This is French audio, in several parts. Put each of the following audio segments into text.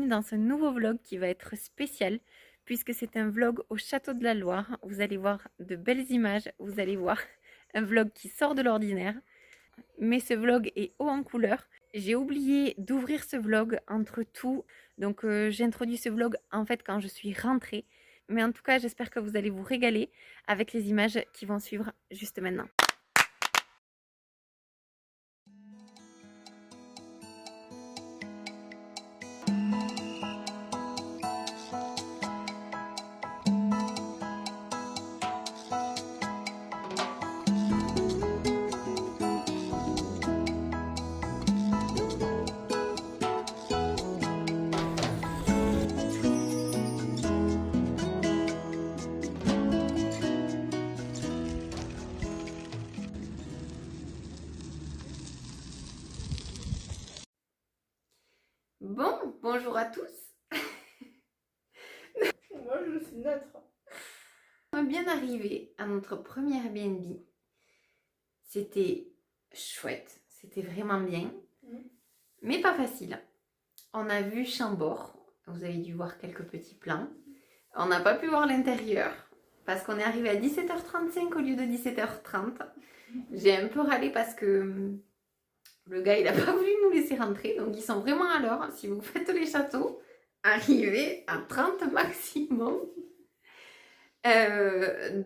bienvenue dans ce nouveau vlog qui va être spécial puisque c'est un vlog au Château de la Loire. Vous allez voir de belles images, vous allez voir un vlog qui sort de l'ordinaire, mais ce vlog est haut en couleur. J'ai oublié d'ouvrir ce vlog entre tout, donc j'ai introduit ce vlog en fait quand je suis rentrée. Mais en tout cas, j'espère que vous allez vous régaler avec les images qui vont suivre juste maintenant. Bon, bonjour à tous. Moi, je suis neutre. On est bien arrivé à notre premier Airbnb. C'était chouette, c'était vraiment bien, mais pas facile. On a vu Chambord, vous avez dû voir quelques petits plans. On n'a pas pu voir l'intérieur parce qu'on est arrivé à 17h35 au lieu de 17h30. J'ai un peu râlé parce que le gars il a pas voulu nous laisser rentrer, donc ils sont vraiment à l'heure. Si vous faites les châteaux, arrivez à 30 maximum.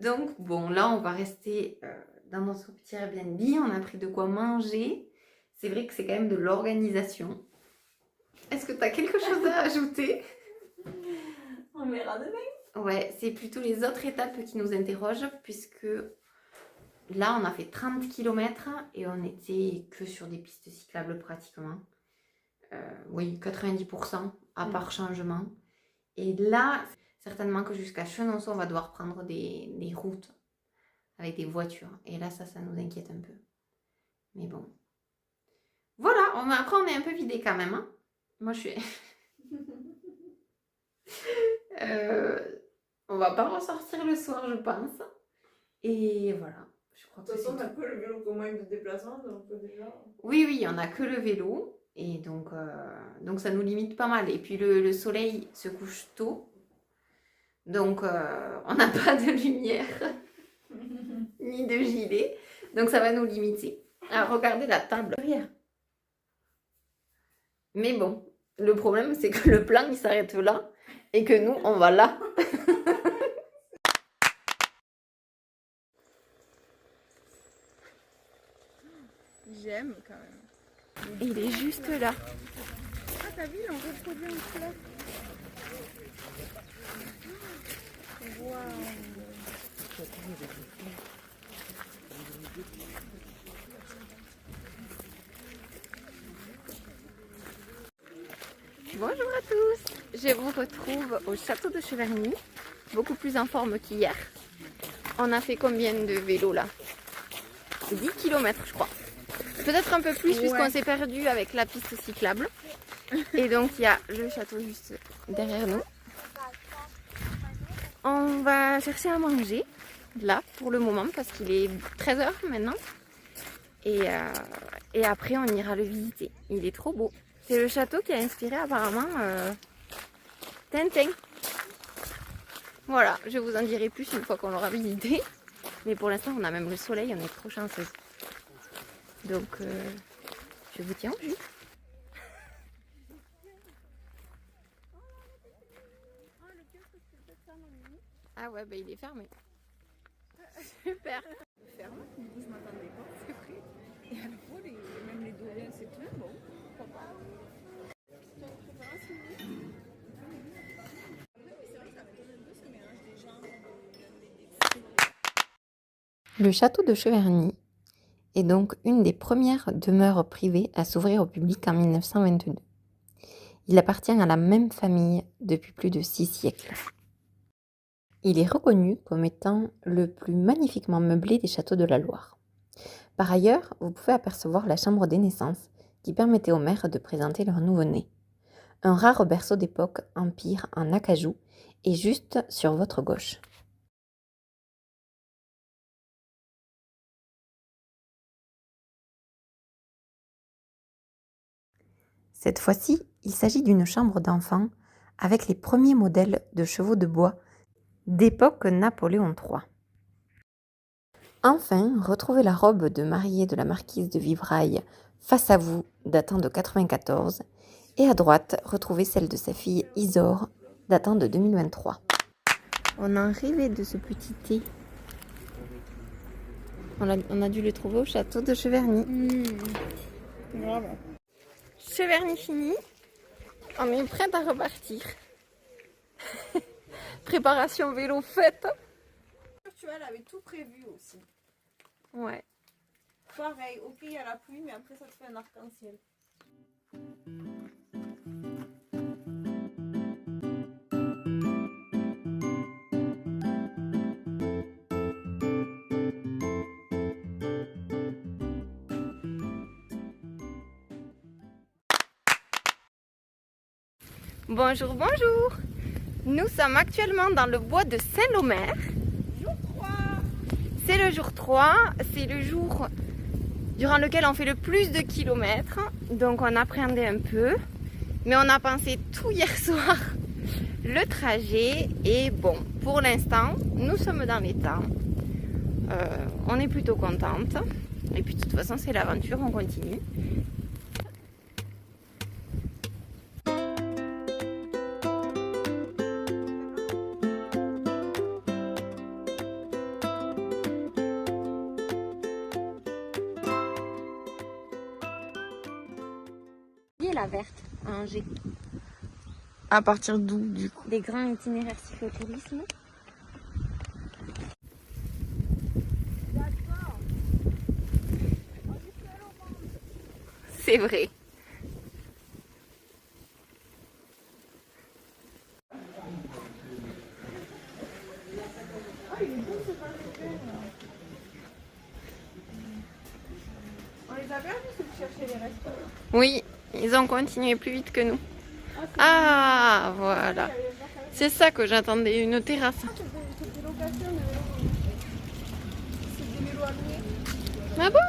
Donc bon, là on va rester dans notre petit Airbnb, on a pris de quoi manger. C'est vrai que c'est quand même de l'organisation. Est-ce que tu as quelque chose à ajouter? On verra demain. Ouais, c'est plutôt les autres étapes qui nous interrogent, puisque là on a fait 30 km et on était que sur des pistes cyclables pratiquement. Oui, 90% à part changement. Et là, certainement que jusqu'à Chenonceau, on va devoir prendre des routes avec des voitures. Et là, ça nous inquiète un peu. Mais bon. Voilà, après on est un peu vidé quand même. Hein. Moi, je suis... on va pas ressortir le soir, je pense. Et voilà. Je crois De toute façon, on n'a que le vélo comme moyen de déplacement, donc déjà... Oui, on n'a que le vélo. Et donc ça nous limite pas mal. Et puis le soleil se couche tôt. Donc on n'a pas de lumière ni de gilet. Donc ça va nous limiter. Alors regardez la table derrière. Mais bon, le problème c'est que le plan il s'arrête là et que nous on va là. J'aime quand même. Il est juste là. Ah, t'as vu, on reproduit un fleur. Waouh. Bonjour à tous. Je vous retrouve au château de Cheverny, beaucoup plus en forme qu'hier. On a fait combien de vélos là? 10 km je crois. Peut-être un peu plus puisqu'on s'est perdu avec la piste cyclable. Et donc il y a le château juste derrière nous. On va chercher à manger là pour le moment parce qu'il est 13h maintenant. Et après on ira le visiter. Il est trop beau. C'est le château qui a inspiré apparemment Tintin. Voilà, je vous en dirai plus une fois qu'on l'aura visité. Mais pour l'instant on a même le soleil, on est trop chanceux. Donc je vous tiens au jus. Ah ouais, bah il est fermé. Super. Ferme, du coup, je m'attendais pas, c'est vrai. Et à la fois, même les Dorians, c'est tout, bon, pourquoi pas. Le château de Cheverny est donc une des premières demeures privées à s'ouvrir au public en 1922. Il appartient à la même famille depuis plus de 6 siècles. Il est reconnu comme étant le plus magnifiquement meublé des châteaux de la Loire. Par ailleurs, vous pouvez apercevoir la chambre des naissances qui permettait aux mères de présenter leur nouveau-né. Un rare berceau d'époque empire en acajou est juste sur votre gauche. Cette fois-ci, il s'agit d'une chambre d'enfant avec les premiers modèles de chevaux de bois d'époque Napoléon III. Enfin, retrouvez la robe de mariée de la marquise de Vivraille face à vous, datant de 94, et à droite, retrouvez celle de sa fille Isor, datant de 2023. On a rêvé de ce petit thé. On a dû le trouver au château de Cheverny. Grave. Cheverny fini, on est prête à repartir. Préparation vélo faite. Tu vois, elle avait tout prévu aussi. Ouais. Pareil, ok, il y a la pluie, mais après ça te fait un arc-en-ciel. Bonjour, bonjour. Nous sommes actuellement dans le bois de Saint-Lomère. Jour 3. C'est le jour 3, c'est le jour durant lequel on fait le plus de kilomètres. Donc on appréhendait un peu, mais on a pensé tout hier soir le trajet. Et bon, pour l'instant, nous sommes dans les temps. On est plutôt contente. Et puis de toute façon, c'est l'aventure, on continue. La verte à Angers. À partir d'où, du coup? Des grands itinéraires cyclotourisme. C'est vrai. On les a perdus si vous cherchez les restos. Oui, ils ont continué plus vite que nous. Ah, voilà. C'est ça que j'attendais, une terrasse. C'est des locations de vélos. C'est des vélos à louer. Ah bon?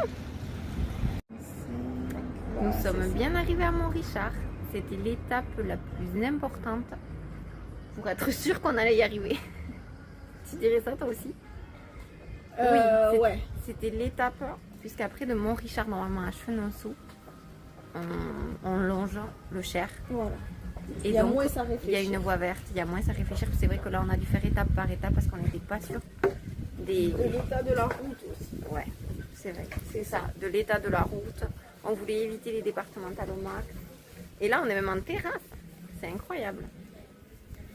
Nous sommes bien arrivés à Mont-Richard. C'était l'étape la plus importante pour être sûr qu'on allait y arriver. Tu dirais ça toi aussi? Oui, ouais. c'était l'étape, puisqu'après de Mont-Richard, normalement à Chenonceau, on longe le Cher. Voilà. Et il y a donc, moins à réfléchir. il y a une voie verte, il y a moins à réfléchir. C'est vrai que là, on a dû faire étape par étape parce qu'on n'était pas sûr des... De l'état de la route aussi. Ouais, c'est vrai. C'est ça, de l'état de la route. On voulait éviter les départementales au max. Et là, on est même en terrasse. C'est incroyable.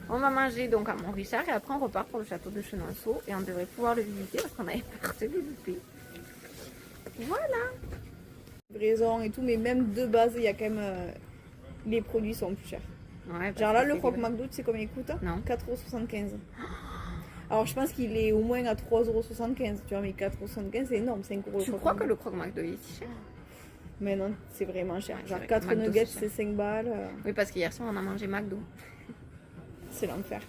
On va manger donc à Mont-Richard et après on repart pour le château de Chenonceau et on devrait pouvoir le visiter parce qu'on avait peur de le louper. Voilà. Livraison et tout, mais même de base, il y a quand même. Les produits sont plus chers. Ouais, Genre là, le croque McDo, tu sais combien il coûte? Non. 4,75 €. Alors je pense qu'il est au moins à 3,75 €. Tu vois, mais 4,75 €, c'est énorme. 5 €. Tu crois que le croque McDo est si cher? Mais non, c'est vraiment cher. Ouais, Genre vrai, 4 McDo, nuggets, c'est c'est 5 balles. Oui, parce qu'hier soir on a mangé McDo. C'est l'enfer.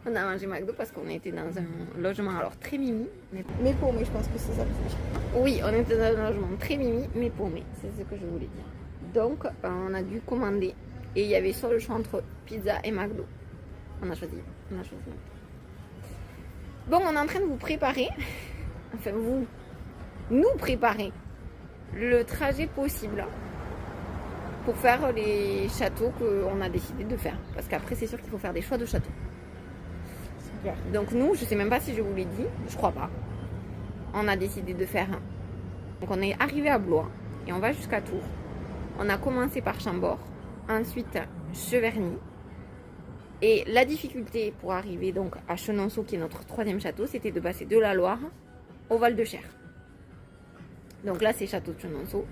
On a mangé McDo parce qu'on était dans un logement alors très mimi. Mais paumé, je pense que c'est ça le plus cher. Oui, on était dans un logement très mimi, mais paumé. C'est ce que je voulais dire. Donc, on a dû commander. Et il y avait soit le choix entre pizza et McDo. On a choisi. Bon, on est en train de vous préparer. Enfin, nous préparer le trajet possible pour faire les châteaux qu'on a décidé de faire. Parce qu'après, c'est sûr qu'il faut faire des choix de châteaux. Donc nous, je sais même pas si je vous l'ai dit, je crois pas. On a décidé de faire un. Donc on est arrivé à Blois et on va jusqu'à Tours. On a commencé par Chambord, ensuite Cheverny. Et la difficulté pour arriver donc à Chenonceau, qui est notre 3e château, c'était de passer de la Loire au Val de Cher. Donc là, c'est château de Chenonceau.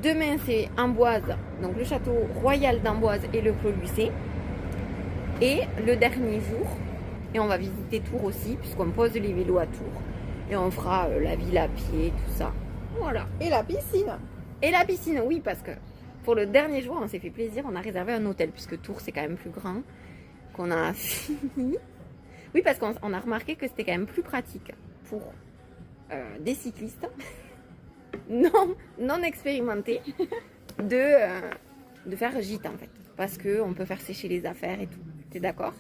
Demain, c'est Amboise, donc le château royal d'Amboise et le Clos Lucé. Et le dernier jour, et on va visiter Tours aussi, puisqu'on pose les vélos à Tours. Et on fera la ville à pied, tout ça. Voilà. Et la piscine. Et la piscine, oui, parce que pour le dernier jour, on s'est fait plaisir. On a réservé un hôtel, puisque Tours, c'est quand même plus grand. Qu'on a fini. Oui, parce qu'on a remarqué que c'était quand même plus pratique pour des cyclistes non expérimentés de faire gîte en fait. Parce qu'on peut faire sécher les affaires et tout. T'es d'accord?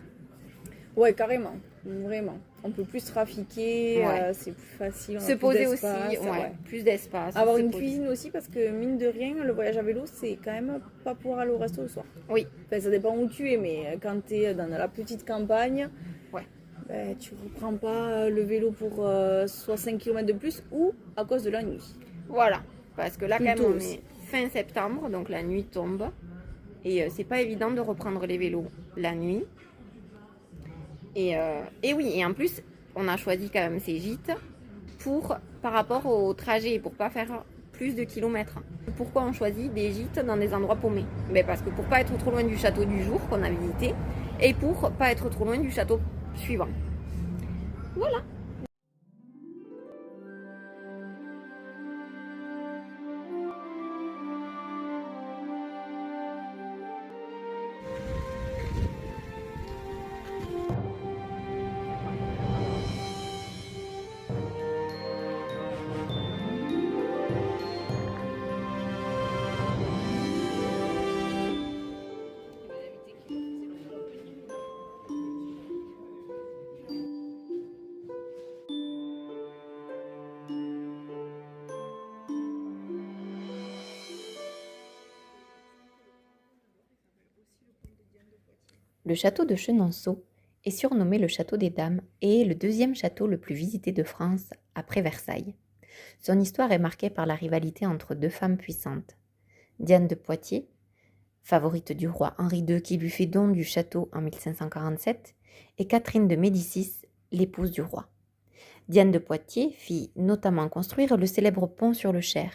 Ouais, carrément. Vraiment. On peut plus trafiquer, Ouais. c'est plus facile. On a Se plus poser aussi, d'espace, ouais, plus d'espace. Avoir se une poser. cuisine aussi, parce que mine de rien, le voyage à vélo, c'est quand même pas pour aller au resto le soir. Oui. Enfin, ça dépend où tu es, mais quand tu es dans la petite campagne, Ouais. ben, tu reprends pas le vélo pour soit 5 km de plus ou à cause de la nuit. Voilà. Parce que là, quand même, Plutôt on aussi. est fin septembre, donc la nuit tombe. Et c'est pas évident de reprendre les vélos la nuit. Et oui, et en plus, on a choisi quand même ces gîtes par rapport au trajet, pour pas faire plus de kilomètres. Pourquoi on choisit des gîtes dans des endroits paumés? Ben parce que pour pas être trop loin du château du jour qu'on a visité et pour pas être trop loin du château suivant. Voilà. Le château de Chenonceau est surnommé le château des Dames et est le deuxième château le plus visité de France après Versailles. Son histoire est marquée par la rivalité entre deux femmes puissantes. Diane de Poitiers, favorite du roi Henri II qui lui fait don du château en 1547, et Catherine de Médicis, l'épouse du roi. Diane de Poitiers fit notamment construire le célèbre pont sur le Cher.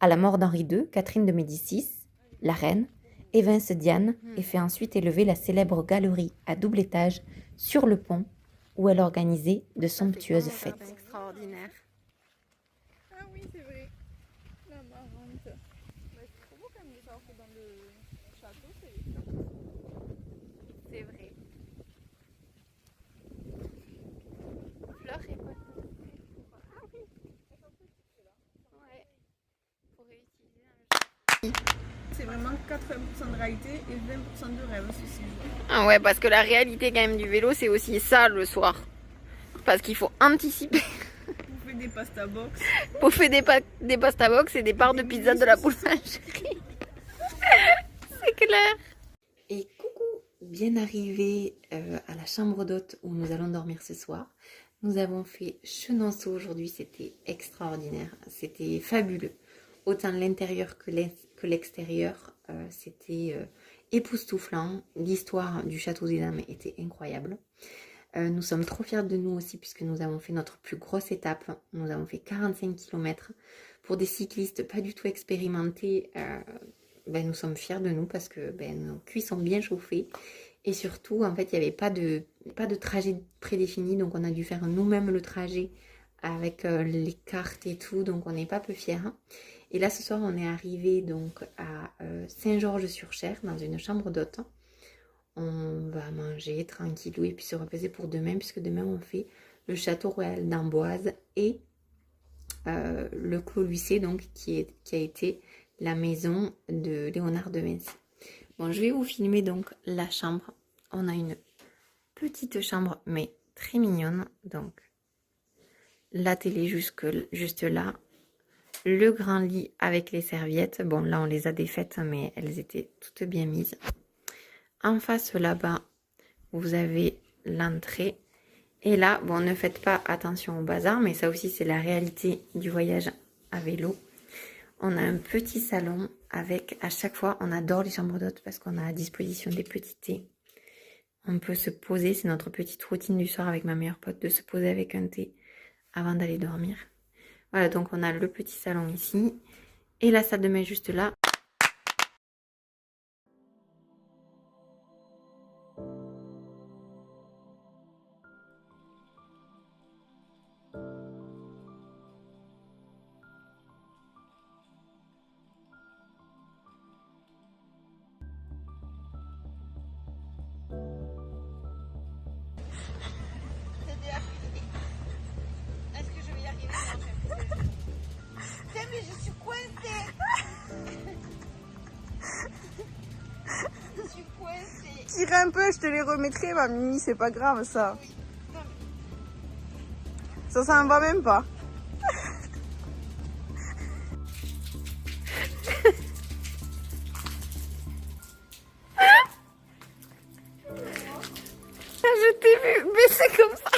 À la mort d'Henri II, Catherine de Médicis, la reine, évince Diane et fait ensuite élever la célèbre galerie à double étage sur le pont où elle organisait de somptueuses fêtes. Extraordinaire. Ah oui, c'est vrai. La marrante. C'est trop beau quand même de savoir que dans le château, c'est les fleurs. C'est vrai. Fleurs et pas. Ah oui. Ouais. Pour réutiliser. C'est vraiment 80% de réalité et 20% de rêve ce séjour. Ah ouais, parce que la réalité quand même du vélo, c'est aussi ça le soir. Parce qu'il faut anticiper. Bouffer des pasta box. Bouffer des pasta box et des parts de pizza de la boulangerie. C'est clair. Et coucou, bien arrivé à la chambre d'hôte où nous allons dormir ce soir. Nous avons fait Chenonceau aujourd'hui, c'était extraordinaire, c'était fabuleux. Autant l'intérieur que l'extérieur, c'était époustouflant. L'histoire du château des Dames était incroyable. Nous sommes trop fiers de nous aussi puisque nous avons fait notre plus grosse étape. Nous avons fait 45 km. Pour des cyclistes pas du tout expérimentés, nous sommes fiers de nous parce que nos cuisses sont bien chauffées. Et surtout, en fait, il n'y avait pas de trajet prédéfini. Donc, on a dû faire nous-mêmes le trajet avec les cartes et tout. Donc, on n'est pas peu fiers. Et là, ce soir, on est arrivé donc à Saint-Georges-sur-Cher dans une chambre d'hôte. On va manger tranquillou et puis se reposer pour demain puisque demain, on fait le château royal d'Amboise et le Clos Lucé, donc qui a été la maison de Léonard de Vinci. Bon, je vais vous filmer donc la chambre. On a une petite chambre mais très mignonne. Donc, la télé juste là. Le grand lit avec les serviettes. Bon, là, on les a défaites, mais elles étaient toutes bien mises. En face, là-bas, vous avez l'entrée. Et là, bon, ne faites pas attention au bazar, mais ça aussi, c'est la réalité du voyage à vélo. On a un petit salon avec, à chaque fois, on adore les chambres d'hôtes parce qu'on a à disposition des petits thés. On peut se poser, c'est notre petite routine du soir avec ma meilleure pote, de se poser avec un thé avant d'aller dormir. Voilà, donc on a le petit salon ici et la salle de bain juste là. Tiens, mais je suis coincée. Tire un peu, je te les remettrai, mamie, c'est pas grave ça. Ça me va même pas. Je t'ai vu baisser comme ça.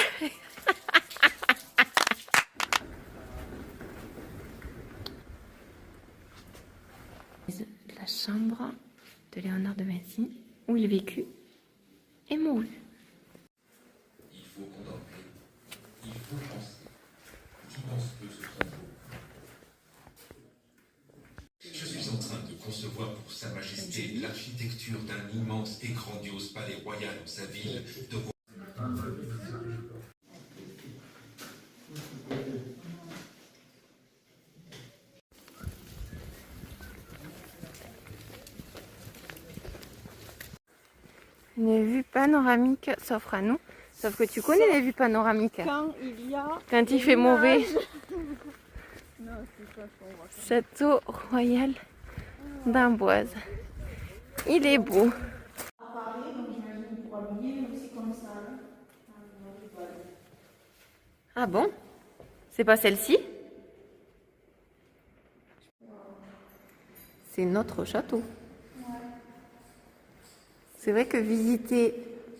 La chambre de Léonard de Vinci, où il vécut et mourut. Il faut contempler, il faut penser. Qui pense peu ce sont Je suis en train de concevoir pour Sa Majesté l'architecture d'un immense et grandiose palais royal en sa ville de Une vue panoramique s'offre à nous. Sauf que tu connais les vues panoramiques. Quand il y a... Quand il fait mauvais. Non, c'est ça qu'on voit. Château royal d'Amboise. Il est beau. Ah bon? C'est pas celle-ci? C'est notre château. C'est vrai que visiter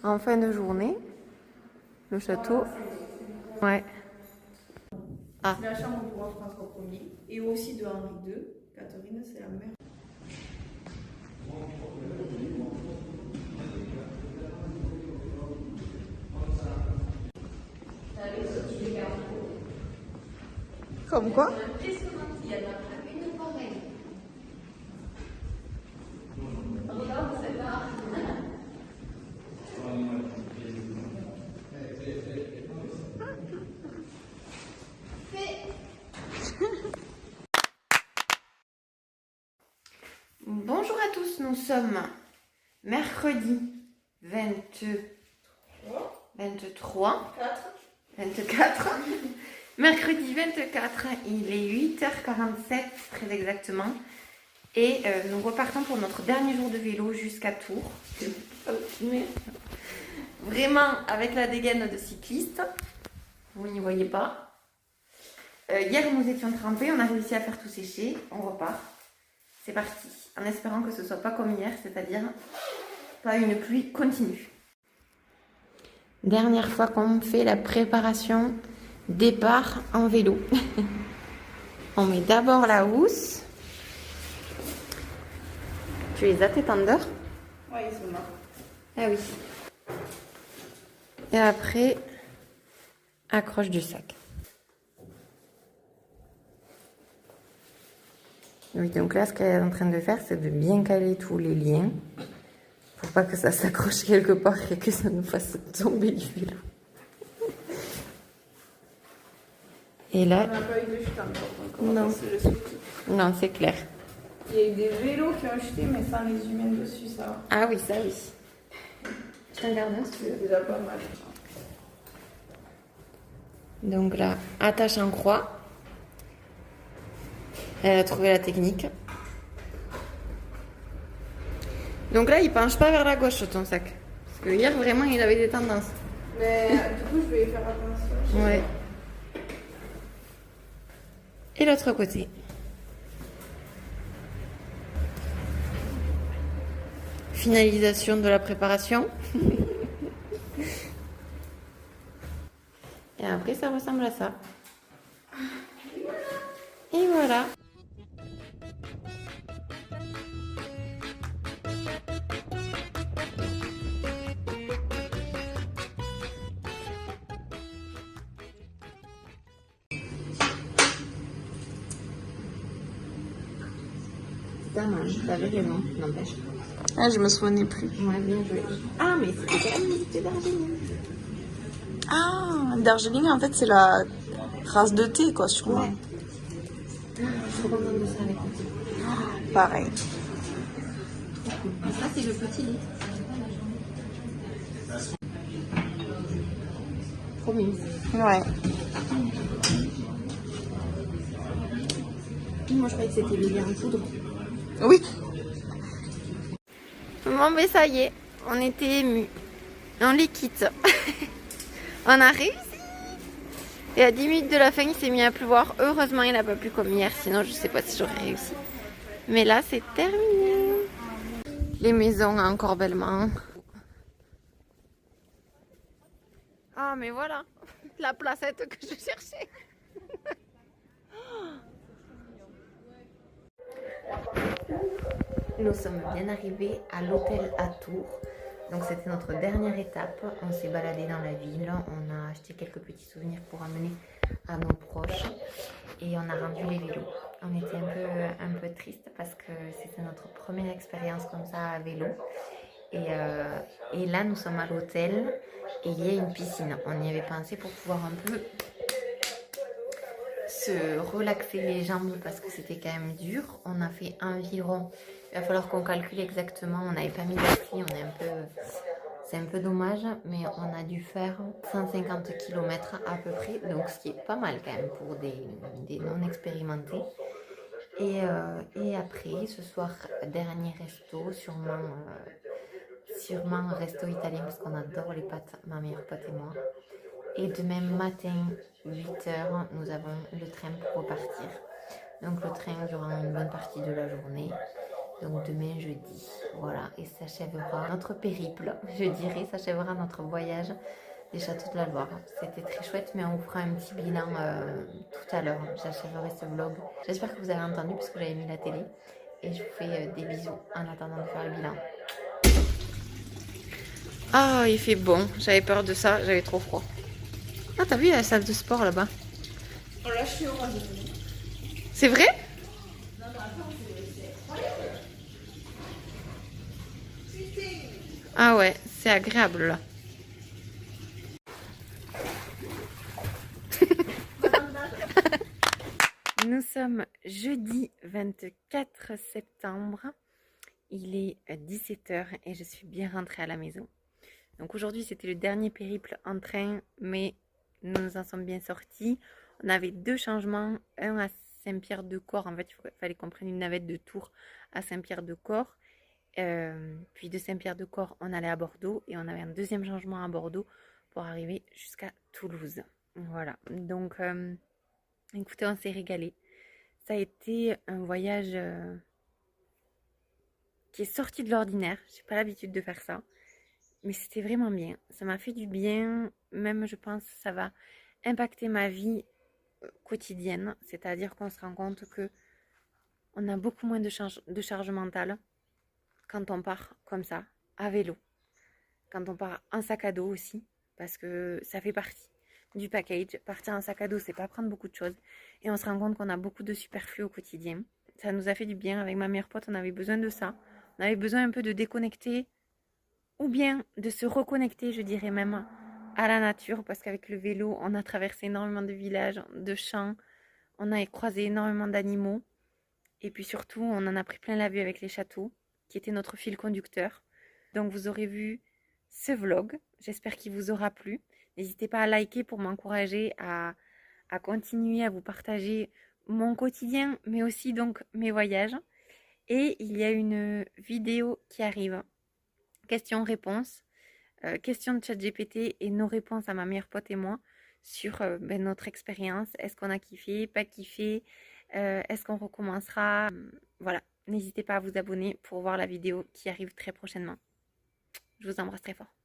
en fin de journée le château. Ouais. Ah. C'est la chambre du roi François Ier et aussi de Henri II. Catherine, c'est la mère. Comme quoi? Bonjour à tous, nous sommes mercredi 24, mercredi 24, il est 8h47 très exactement, et nous repartons pour notre dernier jour de vélo jusqu'à Tours. Vraiment avec la dégaine de cycliste, vous n'y voyez pas. Hier nous étions trempés, on a réussi à faire tout sécher, on repart. C'est parti, en espérant que ce soit pas comme hier, c'est-à-dire pas une pluie continue. Dernière fois qu'on fait la préparation départ en vélo. On met d'abord la housse. Tu les as tes tendeurs? Oui, ils sont là. Ah oui. Et après, accroche du sac. Oui, donc là, ce qu'elle est en train de faire, c'est de bien caler tous les liens pour pas que ça s'accroche quelque part et que ça nous fasse tomber du vélo. Et là... On n'a pas eu de chute encore, donc on Non. va passer le souci. Non, c'est clair. Il y a eu des vélos qui ont chuté, mais sans les humains dessus, ça va. Ah oui, ça oui. Je t'en garde un si tu veux. C'est déjà pas mal. Donc là, attache en croix. Elle a trouvé la technique. Donc là, il penche pas vers la gauche ton sac. Parce que hier, vraiment, il avait des tendances. Mais du coup, je vais y faire attention. Ouais. Et l'autre côté. Finalisation de la préparation. Et après, ça ressemble à ça. Et voilà. Pas mal, t'avais raison, n'empêche. Ah, je me souvenais plus. Ouais, bien joué. Ah, mais c'était quand même l'unité d'Argélie. Ah, Darjeeling, en fait, c'est la race de thé, quoi, sûrement. Ouais. Je suis trop contente de ça avec toi. Pareil. Ça, c'est le petit lit. Trop mignon. Ouais. Moi, je croyais que c'était le lait en poudre. Oui. Bon, mais ça y est, on était émus. On les quitte. On a réussi. Et à 10 minutes de la fin, il s'est mis à pleuvoir. Heureusement, il n'a pas plu comme hier. Sinon, je sais pas si j'aurais réussi. Mais là, c'est terminé. Les maisons à Encorbellement. Ah, mais voilà. La placette que je cherchais. Nous sommes bien arrivés à l'hôtel à Tours. Donc c'était notre dernière étape. On s'est baladé dans la ville. On a acheté quelques petits souvenirs pour amener à nos proches. Et on a rendu les vélos. On était un peu triste parce que c'était notre première expérience comme ça à vélo. Et là, nous sommes à l'hôtel et il y a une piscine. On y avait pensé pour pouvoir un peu se relaxer les jambes parce que c'était quand même dur. On a fait environ, il va falloir qu'on calcule exactement, on n'avait pas mis d'appli, c'est un peu dommage, mais on a dû faire 150 km à peu près, donc ce qui est pas mal quand même pour des non expérimentés. Et après, ce soir, dernier resto, sûrement un resto italien parce qu'on adore les pâtes, ma meilleure pote et moi. Et demain matin, 8h, nous avons le train pour repartir. Donc le train durant une bonne partie de la journée. Donc demain jeudi, voilà. Et s'achèvera notre périple, je dirais, s'achèvera notre voyage des châteaux de la Loire. C'était très chouette, mais on vous fera un petit bilan tout à l'heure. J'achèverai ce vlog. J'espère que vous avez entendu parce que j'avais mis la télé. Et je vous fais des bisous en attendant de faire le bilan. Ah, il fait bon. J'avais peur de ça, j'avais trop froid. Ah, t'as vu la salle de sport là-bas? Là, je suis au rase. C'est vrai? Non, mais attends, c'est incroyable. Ah ouais, c'est agréable là. Nous sommes jeudi 24 septembre. Il est 17h et je suis bien rentrée à la maison. Donc aujourd'hui, c'était le dernier périple en train, mais nous nous en sommes bien sortis. On avait 2 changements, un à Saint-Pierre-de-Corps. En fait, il fallait qu'on prenne une navette de Tours à Saint-Pierre-de-Corps. Puis de Saint-Pierre-de-Corps, on allait à Bordeaux et on avait un deuxième changement à Bordeaux pour arriver jusqu'à Toulouse. Voilà, donc écoutez, on s'est régalé. Ça a été un voyage qui est sorti de l'ordinaire. J'ai pas l'habitude de faire ça. Mais c'était vraiment bien. Ça m'a fait du bien. Même, je pense, ça va impacter ma vie quotidienne. C'est-à-dire qu'on se rend compte que on a beaucoup moins de charge mentale quand on part comme ça, à vélo. Quand on part en sac à dos aussi, parce que ça fait partie du package. Partir en sac à dos, c'est pas prendre beaucoup de choses. Et on se rend compte qu'on a beaucoup de superflu au quotidien. Ça nous a fait du bien. Avec ma meilleure pote, on avait besoin de ça. On avait besoin un peu de déconnecter ou bien de se reconnecter, je dirais même, à la nature, parce qu'avec le vélo, on a traversé énormément de villages, de champs, on a croisé énormément d'animaux, et puis surtout, on en a pris plein la vue avec les châteaux, qui était notre fil conducteur. Donc vous aurez vu ce vlog, j'espère qu'il vous aura plu. N'hésitez pas à liker pour m'encourager à continuer à vous partager mon quotidien, mais aussi donc mes voyages. Et il y a une vidéo qui arrive. Questions-réponses, questions de ChatGPT et nos réponses à ma meilleure pote et moi sur notre expérience. Est-ce qu'on a kiffé, pas kiffé, est-ce qu'on recommencera? Voilà, n'hésitez pas à vous abonner pour voir la vidéo qui arrive très prochainement. Je vous embrasse très fort.